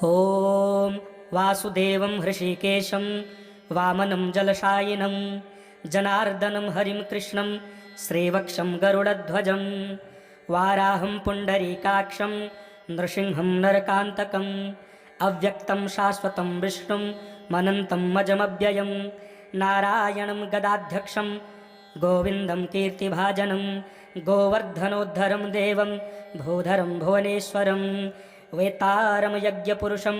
ॐ वासुदेवं हृषीकेशं वामनं जलशायिनं जनार्दनं हरिं कृष्णं श्रीवक्षं गरुडध्वजं वाराहं पुण्डरीकाक्षं नृसिंहं नरकान्तकम् अव्यक्तं शाश्वतं विष्णुं मनन्तं अजमव्ययं नारायणं गदाध्यक्षं गोविन्दं कीर्तिभाजनं गोवर्धनोद्धरं देवं भूधरं भुवनेश्वरं वेतारं यज्ञपुरुषं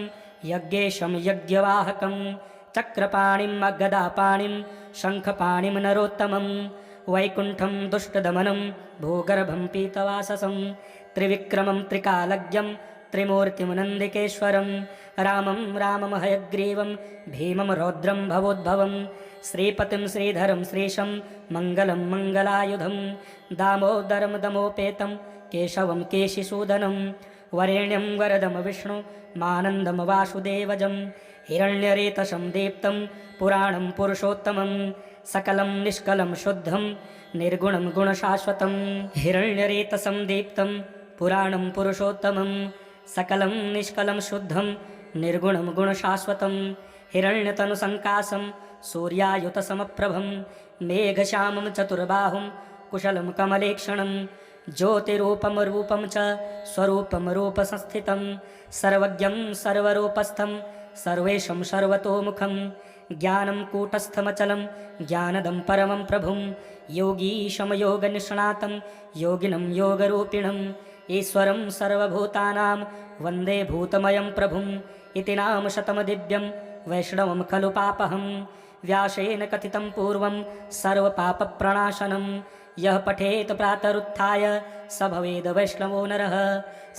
यज्ञेशं यज्ञवाहकं चक्रपाणिं गदापाणिं शङ्खपाणिं नरोत्तमं वैकुण्ठं दुष्टदमनं भूगर्भं पीतवाससं त्रिविक्रमं त्रिकालज्ञं त्रिमूर्तिं नन्दिकेश्वरं रामं रामं हयग्रीवं भीमं रौद्रं भवोद्भवं श्रीपतिं श्रीधरं श्रीशं मङ्गलं मङ्गलायुधं दामोदरं दमोपेतं केशवं केशिसूदनं वरेण्यं वरदं विष्णु मानन्दं वासुदेवजं हिरण्यरेतसं दीप्तं पुराणं पुरुषोत्तमं सकलं निष्कलं शुद्धं निर्गुणं गुणशाश्वतं हिरण्यरेतसं दीप्तं पुराणं पुरुषोत्तमं सकलं निष्कलं शुद्धं निर्गुणं गुणशाश्वतं हिरण्यतनुसङ्कासं सूर्यायुतसमप्रभं मेघश्यामं चतुर्बाहुं कुशलं कमलेक्षणं ज्योतिरूपं रूपं च स्वरूपं रूपसंस्थितं सर्वज्ञं सर्वरूपस्थं सर्वेशं सर्वतोमुखं ज्ञानं कूटस्थमचलं ज्ञानदं परमं प्रभुं योगीशं योगनिष्णातं योगिनं योगरूपिणं ईश्वरं सर्वभूतानां वन्दे भूतमयं प्रभुं इति नाम शतमदिव्यं वैष्णवं खलु पापहं व्यासेन कथितं पूर्वं सर्वपापप्रणाशनं यः पठेत प्रातरुत्थाय स भवेद् वैष्णवो नरः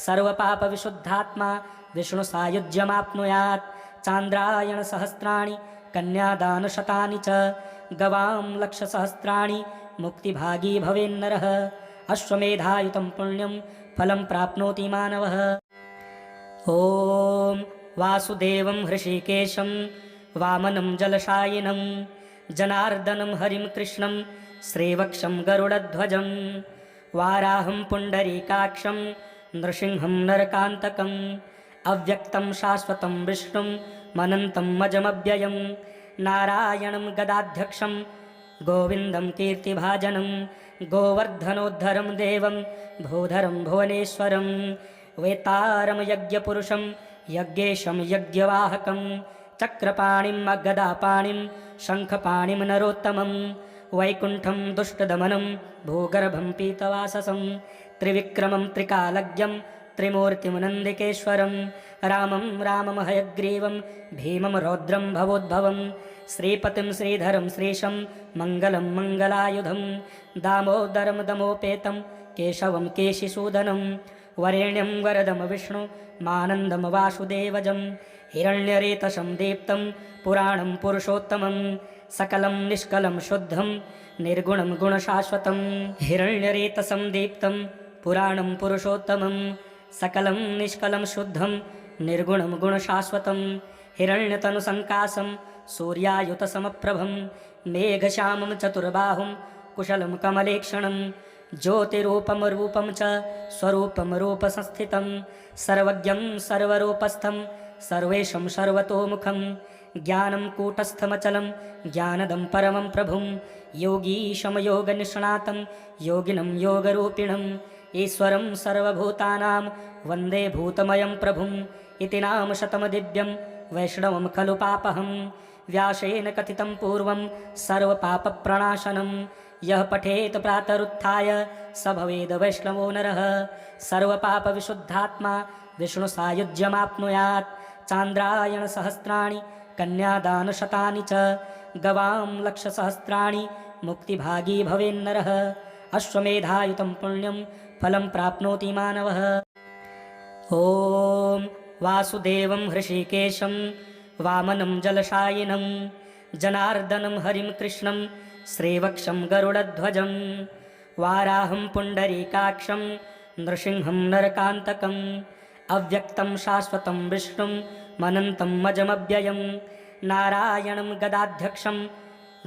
सर्वपापविशुद्धात्मा विष्णुसायुज्यमाप्नुयात् चान्द्रायणसहस्राणि कन्यादानशतानि च गवां लक्षसहस्राणि मुक्तिभागी भवेन्नरः अश्वमेधायुतं पुण्यं फलं प्राप्नोति मानवः। ॐ वासुदेवं हृषीकेशं वामनं जलशायिनं जनार्दनं हरिं कृष्णं श्रीवक्षं गरुडध्वजं वाराहं पुण्डरीकाक्षं नृसिंहं नरकान्तकम् अव्यक्तं शाश्वतं विष्णुं मनन्तं अजमव्ययं नारायणं गदाध्यक्षं गोविन्दं कीर्तिभाजनं गोवर्धनोद्धरं देवं भूधरं भुवनेश्वरं वेतारं यज्ञपुरुषं यज्ञेशं यज्ञवाहकं चक्रपाणिं गदापाणिं शङ्खपाणिं नरोत्तमं वैकुण्ठं दुष्टदमनं भूगर्भं पीतवाससं त्रिविक्रमं त्रिकालज्ञं त्रिमूर्तिं नन्दिकेश्वरं रामं रामं हयग्रीवं भीमं रौद्रं भवोद्भवं श्रीपतिं श्रीधरं श्रीशं मङ्गलं मङ्गलायुधं दामोदरं दमोपेतं केशवं केशिसूदनं वरेण्यं वरदं विष्णु मानन्दं वासुदेवजं हिरण्यरेतसं दीप्तं पुराणं पुरुषोत्तमं सकलं निष्कलं शुद्धं निर्गुणं गुणशाश्वतं हिरण्यरेतसं दीप्तं पुराणं पुरुषोत्तमं सकलं निष्कलं शुद्धं निर्गुणं गुणशाश्वतं हिरण्यतनुसङ्कासं सूर्यायुतसमप्रभं मेघश्यामं चतुर्बाहुं कुशलं कमलेक्षणं ज्योतिरूपं रूपं च स्वरूपं रूपसंस्थितं सर्वज्ञं सर्वरूपस्थं सर्वेशं सर्वतोमुखं ज्ञानं कूटस्थमचलं ज्ञानदं परमं प्रभुं योगीशं योगनिष्णातं योगिनं योगरूपिणं ईश्वरं सर्वभूतानां वन्दे भूतमयं प्रभुं इति नाम शतमदिव्यं वैष्णवं खलु पापहं व्यासेन कथितं पूर्वं सर्वपापप्रणाशनं यः पठेत प्रातरुत्थाय स भवेद् वैष्णवो नरः सर्वपापविशुद्धात्मा विष्णुसायुज्यमाप्नुयात् चान्द्रायणसहस्राणि कन्यादानशतानि च गवां लक्षसहस्राणि मुक्तिभागी भवेन्नरः अश्वमेधायुतं पुण्यं फलं प्राप्नोति मानवः। ॐ वासुदेवं हृषीकेशं वामनं जलशायिनं जनार्दनं हरिं कृष्णं श्रीवक्षं गरुडध्वजं वाराहं पुण्डरीकाक्षं नृसिंहं नरकान्तकम् अव्यक्तं शाश्वतं विष्णुं मनन्तं अजमव्ययं नारायणं गदाध्यक्षं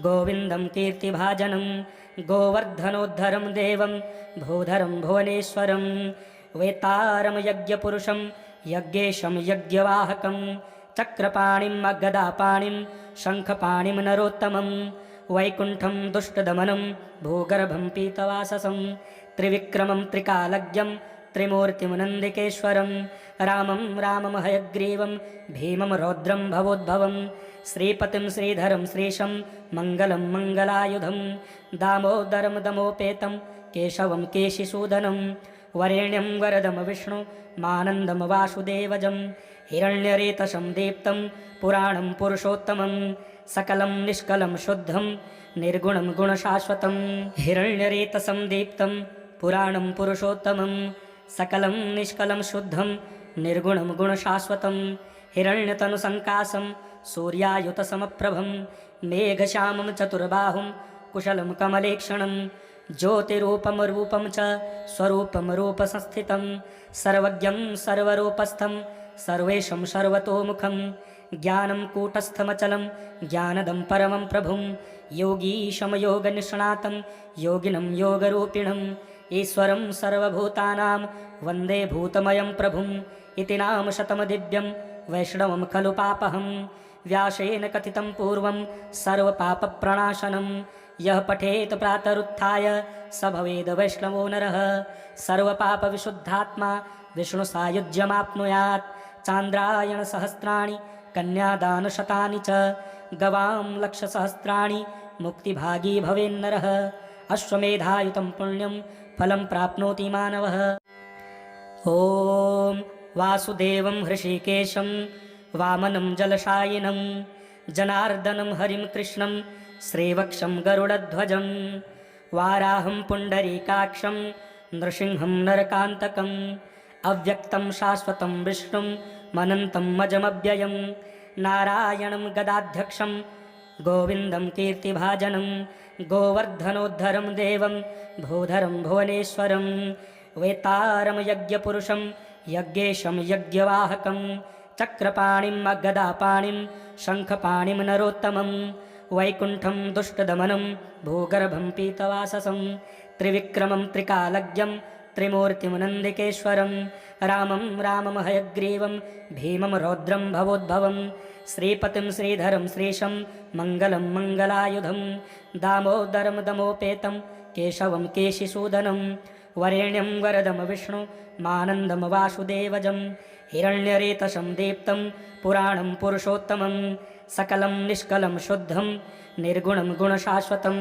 गोविन्दं कीर्तिभाजनं गोवर्धनोद्धरं देवं भूधरं भुवनेश्वरं वेतारं यज्ञपुरुषं यज्ञेशं यज्ञवाहकं चक्रपाणिम् अगदापाणिं शङ्खपाणिं नरोत्तमं वैकुण्ठं दुष्टदमनं भूगर्भं पीतवाससं त्रिविक्रमं त्रिकालज्ञं त्रिमूर्तिं नन्दिकेश्वरं रामं रामं हयग्रीवं भीमं रौद्रं भवोद्भवं श्रीपतिं श्रीधरं श्रीशं मङ्गलं मङ्गलायुधं दामोदरं दमोपेतं केशवं केशिसूदनं वरेण्यं वरदं विष्णु मानन्दं वासुदेवजं हिरण्यरेतसं दीप्तं पुराणं पुरुषोत्तमं सकलं निष्कलं शुद्धं निर्गुणं गुणशाश्वतं हिरण्यरेतसं दीप्तं पुराणं पुरुषोत्तमं सकलं निष्कलं शुद्धं निर्गुणं गुणशाश्वतं हिरण्यतनुसङ्कासं सूर्यायुतसमप्रभं मेघश्यामं चतुर्बाहुं कुशलं कमलेक्षणं ज्योतिरूपं रूपं च स्वरूपं रूपसंस्थितं सर्वज्ञं सर्वरूपस्थं सर्वेशं सर्वतोमुखं ज्ञानं कूटस्थमचलं ज्ञानदं परमं प्रभुं योगीशं योगनिष्णातं योगिनं योगरूपिणम् ईश्वरं सर्वभूतानां वन्दे भूतमयं प्रभुम् इति नाम शतमदिव्यं वैष्णवं खलु पापहं व्यासेन कथितं पूर्वं सर्वपापप्रणाशनं यः पठेत् प्रातरुत्थाय स भवेद् वैष्णवो नरः सर्वपापविशुद्धात्मा विष्णुसायुज्यमाप्नुयात् चान्द्रायणसहस्राणि कन्यादानशतानि च गवां लक्षसहस्राणि मुक्तिभागी भवेन्नरः अश्वमेधायुतं पुण्यं फलं प्राप्नोति मानवः। ॐ वासुदेवं हृषीकेशं वामनं जलशायिनं जनार्दनं हरिं कृष्णं श्रीवक्षं गरुडध्वजं वाराहं पुण्डरीकाक्षं नृसिंहं नरकान्तकम् अव्यक्तं शाश्वतं विष्णुं मनन्तं अजमव्ययं नारायणं गदाध्यक्षं गोविन्दं कीर्तिभाजनं गोवर्धनोद्धरं देवं भूधरं भुवनेश्वरं वेतारं यज्ञपुरुषं यज्ञेशं यज्ञवाहकं चक्रपाणिम् अगदापाणिं शङ्खपाणिं नरोत्तमं वैकुण्ठं दुष्टदमनं भूगर्भं पीतवाससं त्रिविक्रमं त्रिकालज्ञं त्रिमूर्तिं नन्दिकेश्वरं रामं रामं हयग्रीवं भीमं रौद्रं भवोद्भवं श्रीपतिं श्रीधरं श्रीशं मङ्गलं मङ्गलायुधं दामोदरं दमोपेतं केशवं केशिसूदनं वरेण्यं वरदं विष्णु मानन्दं वासुदेवजं हिरण्यरेतसं दीप्तं पुराणं पुरुषोत्तमं सकलं निष्कलं शुद्धं निर्गुणं गुणशाश्वतं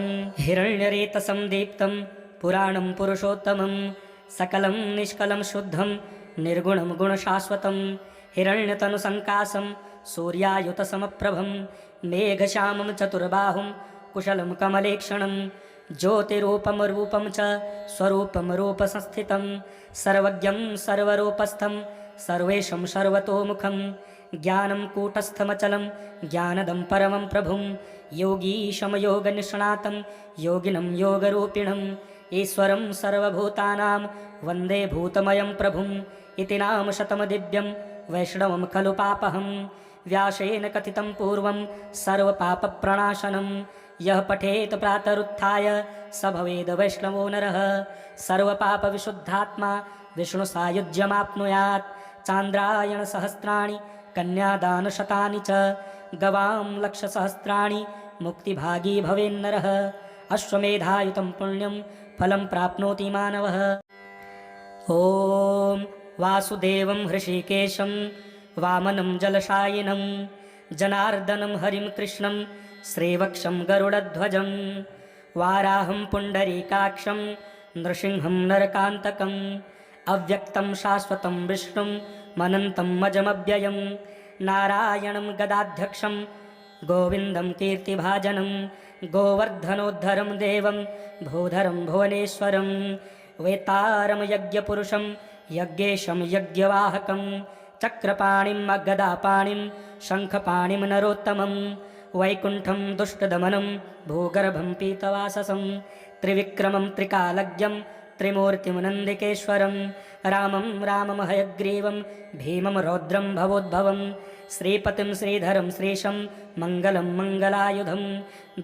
हिरण्यरेतसं दीप्तं पुराणं पुरुषोत्तमं सकलं निष्कलं शुद्धं निर्गुणं गुणशाश्वतं हिरण्यतनुसङ्कासं सूर्यायुतसमप्रभं मेघश्यामं चतुर्बाहुं कुशलं कमलेक्षणं ज्योतिरूपं रूपं च स्वरूपं रूपसंस्थितं सर्वज्ञं सर्वरूपस्थं सर्वेशं सर्वतोमुखं ज्ञानं कूटस्थमचलं ज्ञानदं परमं प्रभुं योगीशं योगनिष्णातं योगिनं योगरूपिणम् ईश्वरं सर्वभूतानां वन्दे भूतमयं प्रभुम् इति नाम शतमदिव्यं वैष्णवं खलु पापहं व्यासेन कथितं पूर्वं सर्वपापप्रणाशनं यः पठेत् प्रातरुत्थाय स भवेद् वैष्णवो नरः सर्वपापविशुद्धात्मा विष्णुसायुज्यमाप्नुयात् चान्द्रायणसहस्राणि कन्यादानशतानि च गवां लक्षसहस्राणि मुक्तिभागी भवेन्नरः अश्वमेधायुतं पुण्यं फलं प्राप्नोति मानवः। ॐ वासुदेवं हृषीकेशं वामनं जलशायिनं जनार्दनं हरिं कृष्णं श्रीवक्षं गरुडध्वजं वाराहं पुण्डरीकाक्षं नृसिंहं नरकान्तकम् अव्यक्तं शाश्वतं विष्णुं मनन्तं अजमव्ययं नारायणं गदाध्यक्षं गोविन्दं कीर्तिभाजनं गोवर्धनोद्धरं देवं भूधरं भुवनेश्वरं वेतारं यज्ञपुरुषं यज्ञेशं यज्ञवाहकं चक्रपाणिम् अगदापाणिं शङ्खपाणिं नरोत्तमं वैकुण्ठं दुष्टदमनं भूगर्भं पीतवाससं त्रिविक्रमं त्रिकालज्ञं त्रिमूर्तिं नन्दिकेश्वरं रामं रामं हयग्रीवं भीमं रौद्रं भवोद्भवं श्रीपतिं श्रीधरं श्रीशं मङ्गलं मङ्गलायुधं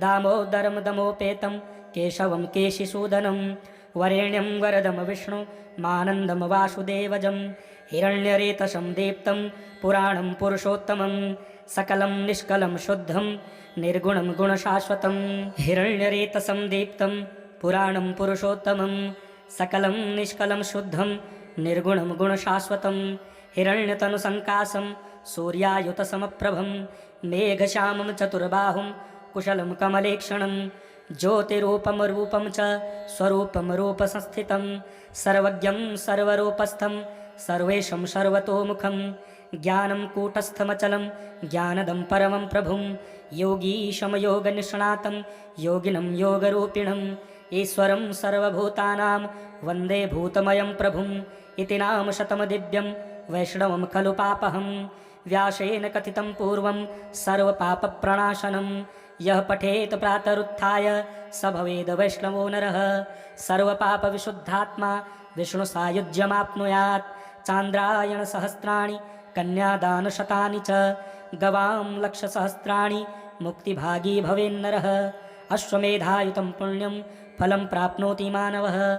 दामोदरं दमोपेतं केशवं केशिसूदनं वरेण्यं वरदं विष्णु मानन्दं वासुदेवजं हिरण्यरेतसं दीप्तं पुराणं पुरुषोत्तमं सकलं निष्कलं शुद्धं निर्गुणं गुणशाश्वतं हिरण्यरेतसं दीप्तं पुराणं पुरुषोत्तमं सकलं निष्कलं शुद्धं निर्गुणं गुणशाश्वतं हिरण्यतनुसङ्कासं सूर्यायुतसमप्रभं मेघश्यामं चतुर्बाहुं कुशलं कमलेक्षणं ज्योतिरूपमरूपं च स्वरूपं रूपसंस्थितं सर्वज्ञं सर्वरूपस्थं सर्वेशं सर्वतोमुखं ज्ञानं कूटस्थमचलं ज्ञानदं परमं प्रभुं योगीशं योगनिष्णातं योगिनं योगरूपिणम् ईश्वरं सर्वभूतानां वन्दे भूतमयं प्रभुम् इति नाम शतं दिव्यं वैष्णवं खलु पापहं व्यासेन कथितं पूर्वं सर्वपापप्रणाशनं यः पठेत् प्रातरुत्थाय स भवेद् वैष्णवो नरः सर्वपापविशुद्धात्मा विष्णुसायुज्यमाप्नुयात् चान्द्रायणसहस्राणि कन्यादानशतानि च गवां लक्षसहस्राणि मुक्तिभागी भवेन्नरः अश्वमेधायुतं पुण्यं फलं प्राप्नोति मानवः